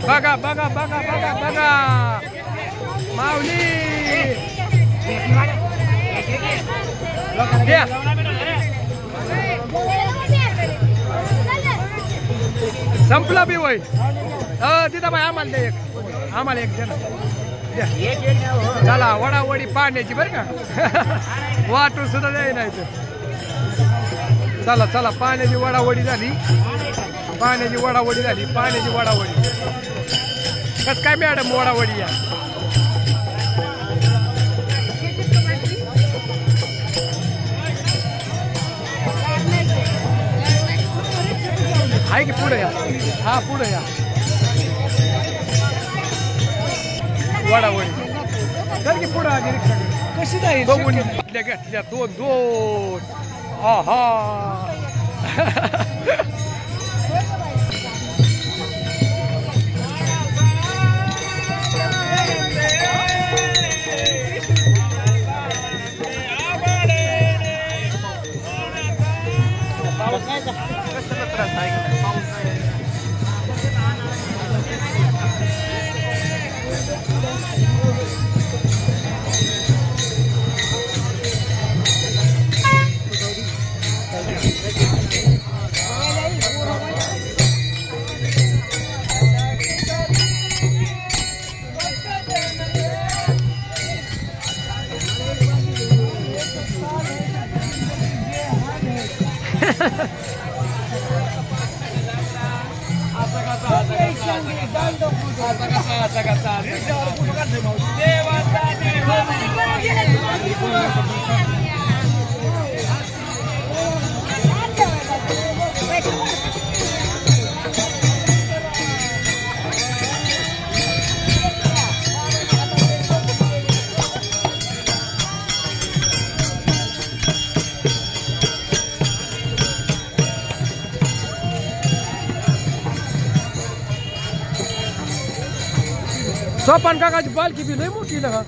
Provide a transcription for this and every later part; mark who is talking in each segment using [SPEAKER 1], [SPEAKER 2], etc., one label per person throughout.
[SPEAKER 1] बघा बघा बघा बघा बघा माऊली संपला बी वय तिथं बाई आम्हाला एक जण चला वडावडी पाण्याची बरं का वाटून सुद्धा नाही नाही चला चला पाण्याची वडावडी झाली पाण्याची वडावडी कस काय मॅडम वडावडी या आहे की पुढे या हा पुढे या वडावडी तर की पुढे आली रिक्षा कशी नाही बघून घेतल्या दोन आहा सोपान काकाची पालखी बी लय मोठी लगा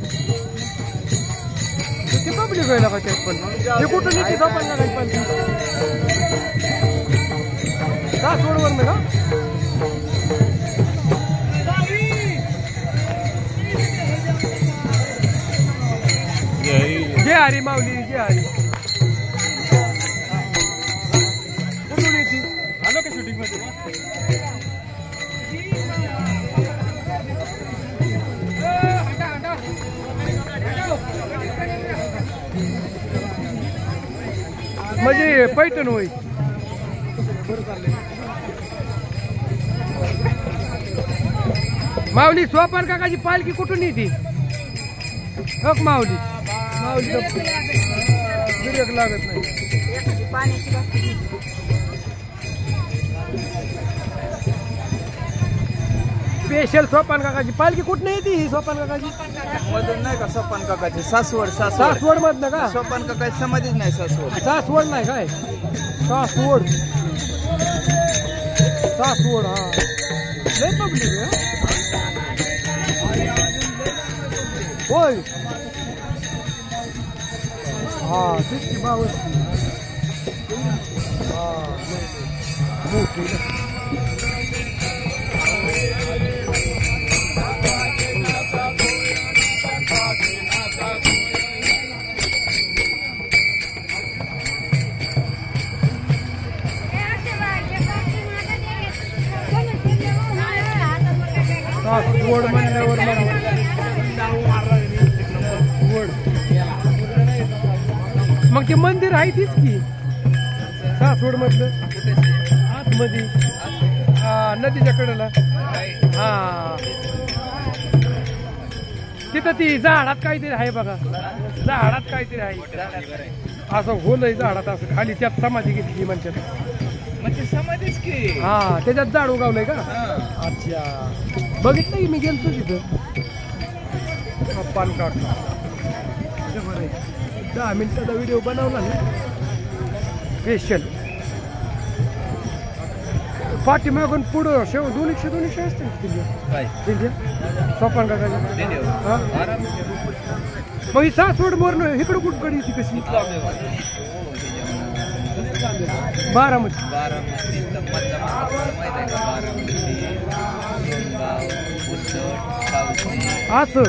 [SPEAKER 1] किती पब्लिक आहे लगा त्यात पण हे कुठून येते सोपान काकाची पालखी का सोडवर ना का जय हरी माऊली जय हरी कुठून येते आलो का शूटिंग मध्ये म्हणजे पैठण होई माऊली सोपान काकाची पालखी कुठून येते हक माऊली माऊली ब्रेक लागत नाही स्पेशल सोपान काकाची पालखी कुठून येते ही सोपान काकाची
[SPEAKER 2] मधून नाही का सोपान काकाची सासवड
[SPEAKER 1] मधनं का
[SPEAKER 2] सोपान काकाची समाधीच नाही
[SPEAKER 1] सासवड नाही काय सासवड हा लय पब्लिक आहे होय हा तीच की बावस्ती हा मोठी वड म्हणल्यावर मग ते मंदिर आहे तीच की सासवड मधलं आतमध्ये नदीच्या कडेला हा तिथं ती झाडात काहीतरी आहे बघा झाडात काहीतरी आहे असं होलंय झाडात असं खाली त्यात समाधी घेतली म्हणतात
[SPEAKER 2] म्हणजे समाधीच की
[SPEAKER 1] हा त्याच्यात झाड उगावलंय का अच्छा बघितलं की मी गेलतो तिथं पान काढला 10 मिनिटाचा व्हिडिओ बनवला ना स्पेशल पाठीमागून पुढं शेव 200 असते सोपान काकाची मग ही सासवड मोरण इकडं कुठकडे येते कशी बारामती असं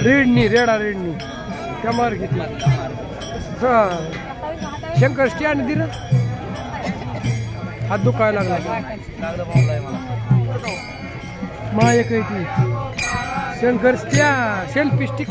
[SPEAKER 1] रेडणी रेडणी त्या मार्केट शंकर स्टँड दिलं हात दुखायला लागला एक आहे ती शंकर स्टँड सेल्फी स्टिक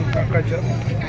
[SPEAKER 1] काकाच्या